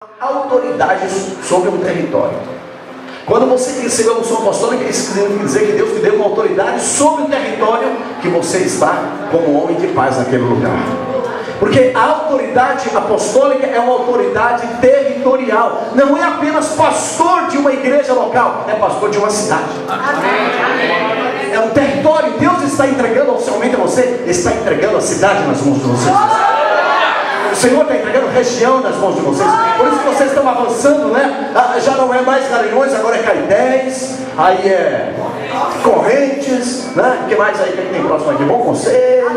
autoridade sobre um território. Quando você recebeu a unção apostólica, isso quer dizer que Deus te deu uma autoridade sobre o território que você está como homem de paz naquele lugar. Porque a autoridade apostólica é uma autoridade territorial. Não é apenas pastor de uma igreja local, é pastor de uma cidade. É um território. Deus está entregando oficialmente a você, está entregando a cidade nas mãos de vocês. O Senhor está entregando região nas mãos de vocês. Por isso que vocês estão avançando, né? Já não é mais Garanhuns, agora é Caetés. Aí é Correntes, né? O que mais aí que tem próximo aqui? Bom Conselho.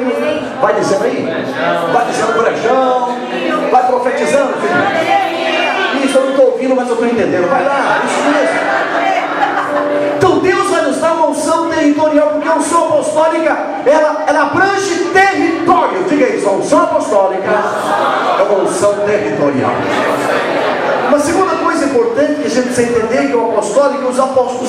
Vai dizendo aí. Vai dizendo Brejão. Vai profetizando, filho. Isso eu não estou ouvindo, mas eu estou entendendo. Vai lá, isso mesmo. Então Deus vai nos dar uma unção territorial, porque a unção apostólica, ela abrange território. Diga isso, a unção apostólica é uma unção territorial. Uma segunda coisa importante que a gente precisa entender é que o apostólico, os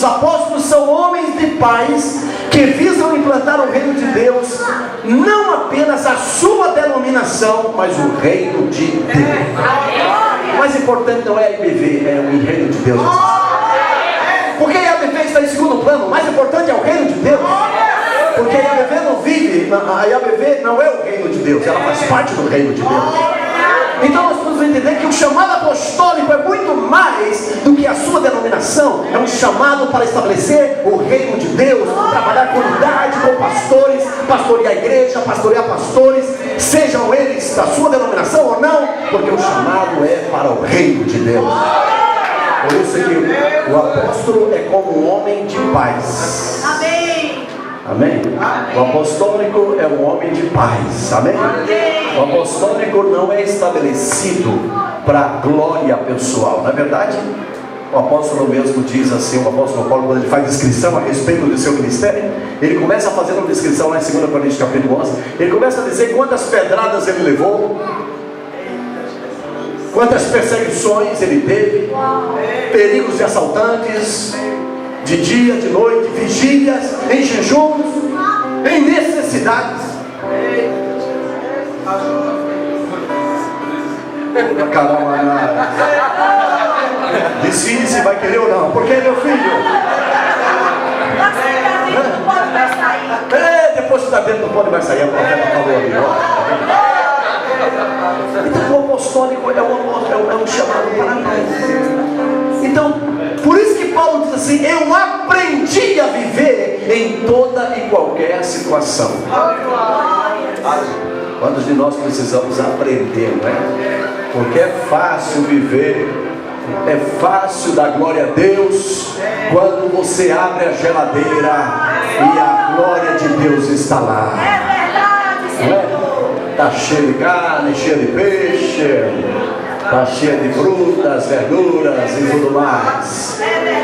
apóstolos são homens de paz que visam implantar o reino de Deus, não apenas a sua denominação, mas o reino de Deus. O mais importante não é a IBV, é o reino de Deus. Porque a IABV está em segundo plano, o mais importante é o reino de Deus. Porque a IABV não vive, a IABV não é o reino de Deus, ela faz parte do reino de Deus. Então nós precisamos entender que o chamado apostólico é muito mais do que a sua denominação. É um chamado para estabelecer o reino de Deus, trabalhar com unidade, com pastores, pastorear a igreja, pastorear pastores, sejam eles da sua denominação ou não, porque o chamado é para o reino de Deus. Por isso que o apóstolo é como um homem de paz. Amém. Amém? O apostólico é um homem de paz. Amém? O apostólico não é estabelecido para glória pessoal. Na verdade, o apóstolo mesmo diz assim, o apóstolo Paulo, quando ele faz descrição a respeito do seu ministério, ele começa a fazer uma descrição lá em 2 Coríntios capítulo 11. Ele começa a dizer quantas pedradas ele levou, quantas perseguições ele teve, perigos de assaltantes, de dia, de noite, vigílias, em jejuns, em necessidades. Caramba, decide se vai querer ou não. Porque meu filho, depois que está dentro não pode mais sair. A profeta falou ali, ó. Então o apostólico é um chamado para nós. Então, por isso que Paulo diz assim: eu aprendi a viver em toda e qualquer situação. Quantos de nós precisamos aprender, não é? Porque é fácil viver, é fácil dar glória a Deus quando você abre a geladeira e a glória de Deus está lá. Não é? Está cheio de carne, cheio de peixe, está cheio de frutas, verduras e tudo mais.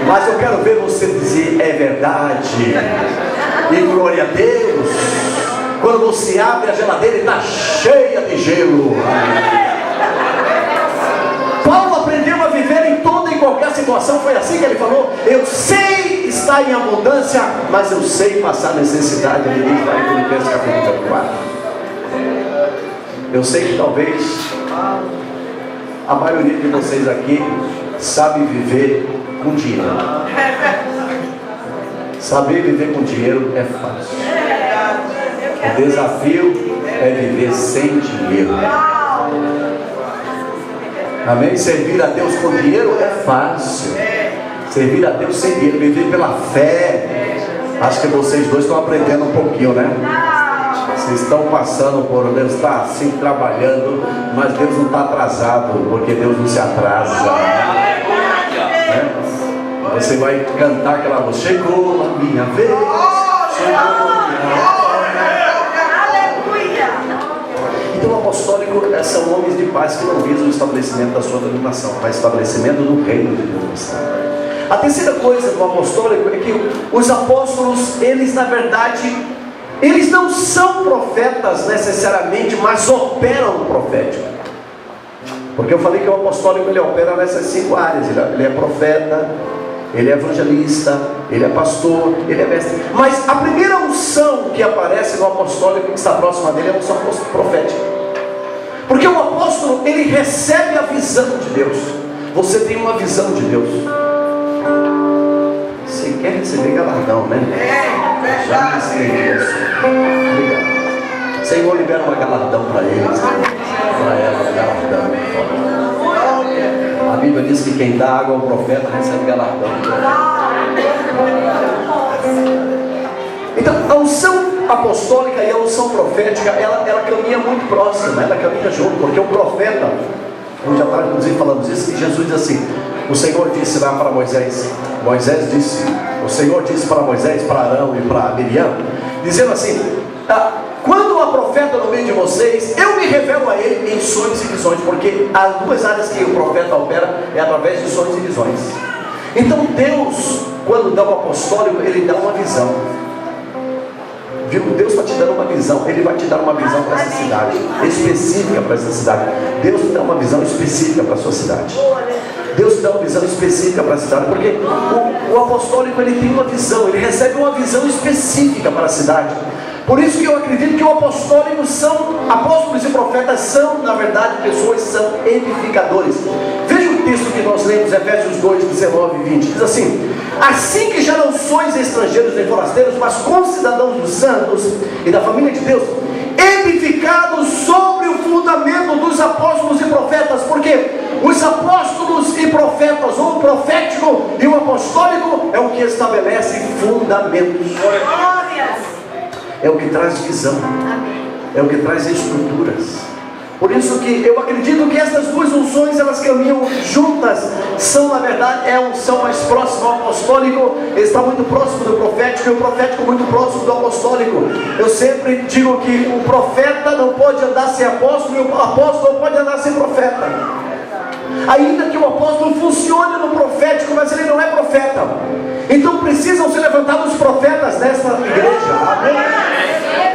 Mas eu quero ver você dizer: é verdade, e glória a Deus, quando você abre a geladeira e está cheia de gelo. Paulo aprendeu a viver em toda e qualquer situação. Foi assim que ele falou: eu sei estar em abundância, mas eu sei passar necessidade. Ele diz lá em Filipenses capítulo 4. Eu sei que talvez a maioria de vocês aqui sabe viver com dinheiro. Saber viver com dinheiro é fácil. O desafio é viver sem dinheiro. Amém? Servir a Deus com dinheiro é fácil. Servir a Deus sem dinheiro, viver pela fé. Acho que vocês dois estão aprendendo um pouquinho, né? Vocês estão passando por Deus, está assim trabalhando, mas Deus não está atrasado, porque Deus não se atrasa. Né? Você vai cantar aquela música: chegou a minha vez, chegou a minha hora. Então o apostólico são homens de paz que não visam o estabelecimento da sua denominação, mas o estabelecimento do reino de Deus. A terceira coisa do apostólico é que os apóstolos, eles na verdade, eles não são profetas necessariamente, mas operam o profético. Porque eu falei que o apostólico ele opera nessas 5 áreas. Ele é profeta, ele é evangelista, ele é pastor, ele é mestre. Mas a primeira unção que aparece no apostólico, que está próxima dele, é a unção profética. Porque o apóstolo, ele recebe a visão de Deus. você tem uma visão de Deus. Você quer receber galardão, né? Já recebi isso. Obrigado. Senhor, libera uma galardão para eles, para ela, galardão. A Bíblia diz que quem dá água ao profeta recebe galardão. Então, a unção apostólica e a unção profética, ela caminha muito próxima, ela caminha junto, porque o profeta, eu já estava inclusive falando isso, e Jesus diz assim: o Senhor disse lá para Moisés, o Senhor disse para Moisés, para Arão e para Miriam, dizendo assim: quando há profeta no meio de vocês, eu me revelo a ele em sonhos e visões, porque as duas áreas que o profeta opera é através de sonhos e visões. Então Deus, quando dá um apostólico, ele dá uma visão. Viu? Deus está te dando uma visão. Ele vai te dar uma visão para essa cidade, específica para essa cidade. Deus te dá uma visão específica para a sua cidade. Deus te dá uma visão específica para a cidade, porque o apostólico, ele tem uma visão, ele recebe uma visão específica para a cidade. Por isso que eu acredito que o apostólico apóstolos e profetas são, na verdade, pessoas que são edificadores. Veja o texto que nós lemos, Efésios 2, 19 e 20. Diz assim: assim que já não sois estrangeiros nem forasteiros, mas concidadãos dos santos e da família de Deus, edificados sobre o fundamento dos apóstolos e profetas. Porque os apóstolos e profetas, ou o profético e o apostólico, é o que estabelece fundamentos. É o que traz visão, é o que traz estruturas. Por isso que eu acredito que essas duas unções, elas caminham juntas. São, na verdade, a unção mais próxima ao apostólico, está muito próximo do profético, e o profético muito próximo do apostólico. Eu sempre digo que o profeta não pode andar sem apóstolo, e o apóstolo não pode andar sem profeta. Ainda que o apóstolo funcione no profético, mas ele não é profeta. Então precisam ser levantados profetas nesta igreja. Amém?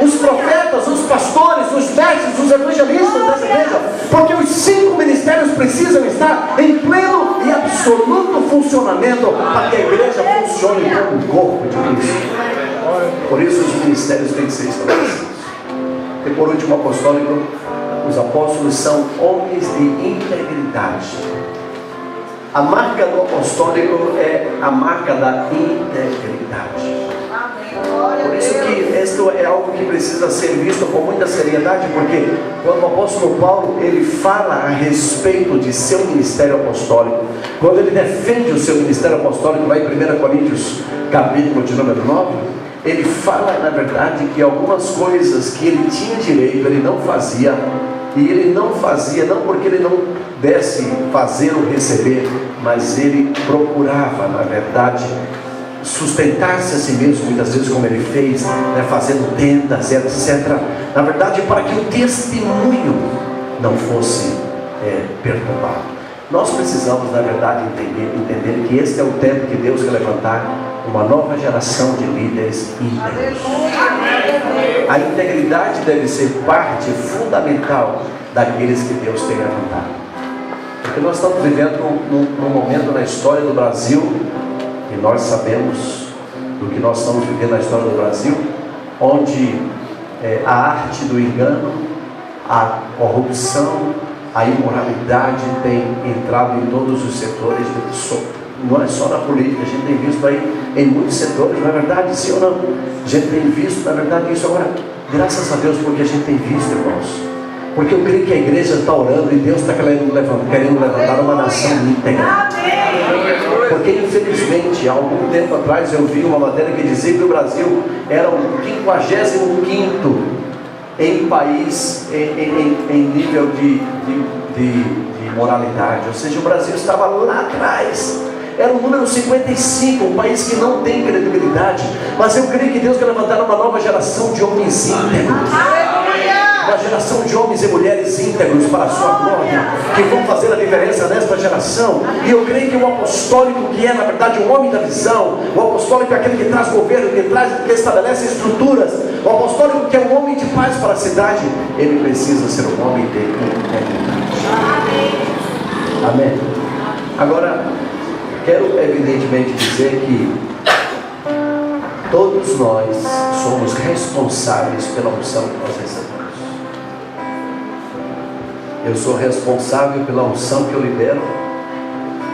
Os profetas, os pastores, os mestres, os evangelistas dessa igreja, porque os 5 ministérios precisam estar em pleno e absoluto funcionamento para que a igreja funcione como o corpo de Cristo. Por isso os ministérios têm que ser estabelecidos. E por último, apostólico, os apóstolos são homens de integridade. A marca do apostólico é a marca da integridade. Por isso que isto é algo que precisa ser visto com muita seriedade, porque quando o apóstolo Paulo, ele fala a respeito de seu ministério apostólico, quando ele defende o seu ministério apostólico, lá em 1 Coríntios, capítulo de número 9, ele fala, na verdade, que algumas coisas que ele tinha direito, ele não fazia. E ele não fazia, não porque ele não desse fazer ou receber, mas ele procurava, na verdade, sustentar-se a si mesmo, muitas vezes como ele fez, né, fazendo tendas, etc. Na verdade, para que o testemunho não fosse perturbado. Nós precisamos, na verdade, entender que este é o tempo que Deus quer levantar uma nova geração de líderes íntegros. A integridade deve ser parte fundamental daqueles que Deus tem levantado. Porque nós estamos vivendo num momento na história do Brasil, e nós sabemos do que nós estamos vivendo na história do Brasil, onde a arte do engano, a corrupção, a imoralidade tem entrado em todos os setores, não é só na política, a gente tem visto aí em muitos setores, não é verdade, sim ou não? A gente tem visto, na verdade, isso agora, graças a Deus, porque a gente tem visto, irmãos, porque eu creio que a igreja está orando e Deus está querendo levantar uma nação íntegra. Porque infelizmente, há algum tempo atrás eu vi uma matéria que dizia que o Brasil era o 55º em país em nível de moralidade, ou seja, o Brasil estava lá atrás, era o número 55, um país que não tem credibilidade. Mas eu creio que Deus quer levantar uma nova geração de homens íntegros, uma geração de homens e mulheres íntegros para a sua glória, que vão fazer a diferença nesta geração. E eu creio que o apostólico, que é na verdade um homem da visão, o apostólico é aquele que traz governo, que estabelece estruturas, o apostólico que é um homem de paz para a cidade, ele precisa ser um homem de integridade. Amém. Agora, quero evidentemente dizer que todos nós somos responsáveis pela unção que nós recebemos. Eu sou responsável pela unção que eu lidero,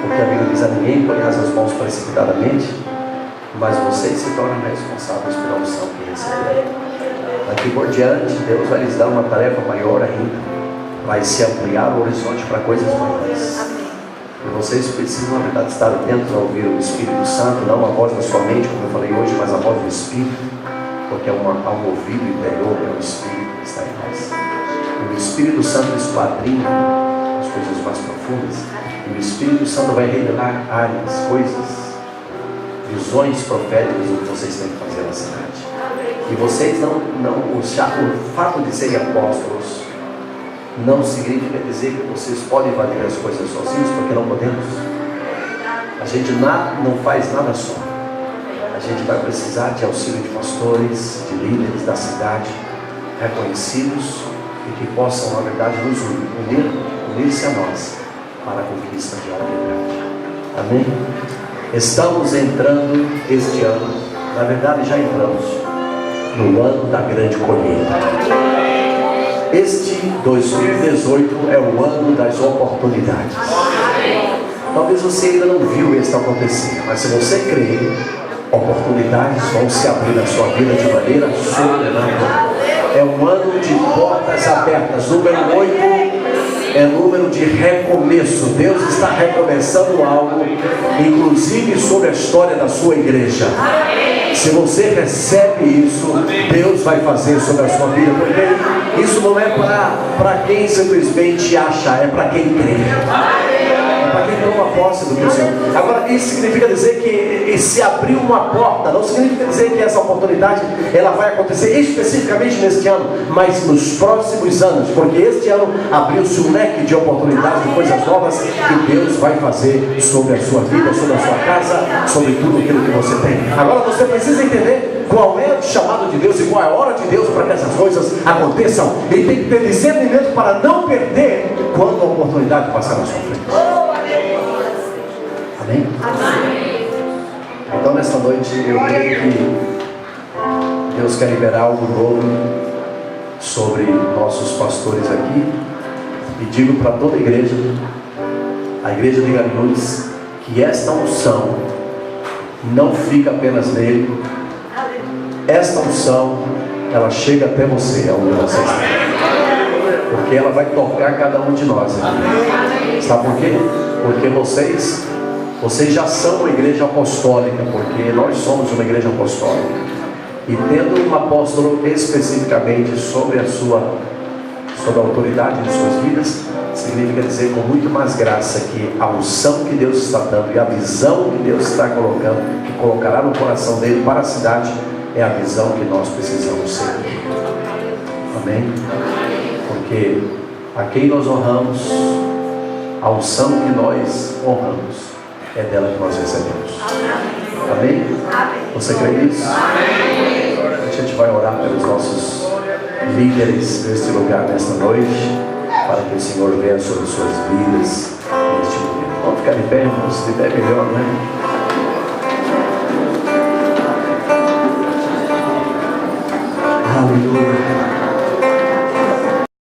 Porque a Bíblia diz: a ninguém põe as mãos precipitadamente, mas vocês se tornam responsáveis pela unção que receberam. Daqui por diante, Deus vai lhes dar uma tarefa maior ainda, vai se ampliar o horizonte para coisas maiores. E vocês precisam, na verdade, estar atentos a ouvir o Espírito Santo, não a voz da sua mente, como eu falei hoje, mas a voz do Espírito, porque há um ouvido interior, que é o Espírito que está em nós. E o Espírito Santo esquadrinha as coisas mais profundas, e o Espírito Santo vai revelar áreas, coisas, visões proféticas do que vocês têm que fazer na cidade. E vocês o fato de serem apóstolos não significa dizer que vocês podem fazer as coisas sozinhos, porque não podemos. A gente não faz nada só. A gente vai precisar de auxílio de pastores, de líderes da cidade, reconhecidos e que possam, na verdade, nos unir-se a nós para a conquista de algo grande. Amém? Estamos entrando este ano, na verdade já entramos no ano da grande colheita. Este 2018 é o ano das oportunidades. Talvez você ainda não viu isso acontecer, mas se você crer, oportunidades vão se abrir na sua vida de maneira sobrenatural. É um ano de portas abertas. Número 8 é número de recomeço. Deus está recomeçando algo, inclusive sobre a história da sua igreja. Se você recebe isso, Deus vai fazer sobre a sua vida, porque isso não é para quem simplesmente acha, é para quem crê. Para quem toma posse do que o Senhor. Agora, isso significa dizer que se abriu uma porta, não significa dizer que essa oportunidade ela vai acontecer especificamente neste ano, mas nos próximos anos, porque este ano abriu-se um leque de oportunidades, de coisas novas que Deus vai fazer sobre a sua vida, sobre a sua casa, sobre tudo aquilo que você tem. Agora você precisa entender qual é o chamado de Deus e qual é a hora de Deus para que essas coisas aconteçam. E tem que ter discernimento para não perder quando a oportunidade passar na sua frente. Amém? Amém? Então nesta noite eu creio que Deus quer liberar algo novo sobre nossos pastores aqui. E digo para toda a igreja de Garanhuns, que esta unção não fica apenas nele. Esta unção, ela chega até você, aonde você está. Porque ela vai tocar cada um de nós aqui. Sabe por quê? Porque vocês já são uma igreja apostólica, porque nós somos uma igreja apostólica. E tendo um apóstolo especificamente sobre a autoridade de suas vidas, significa dizer com muito mais graça que a unção que Deus está dando e a visão que Deus está colocando, que colocará no coração dele para a cidade, é a visão que nós precisamos seguir. Amém? Porque a quem nós honramos, a unção que nós honramos, é dela que nós recebemos. Amém? Você crê nisso? A gente vai orar pelos nossos líderes neste lugar, nesta noite, para que o Senhor venha sobre suas vidas neste momento. Vamos ficar de pé, irmãos, se der melhor, né? Aleluia.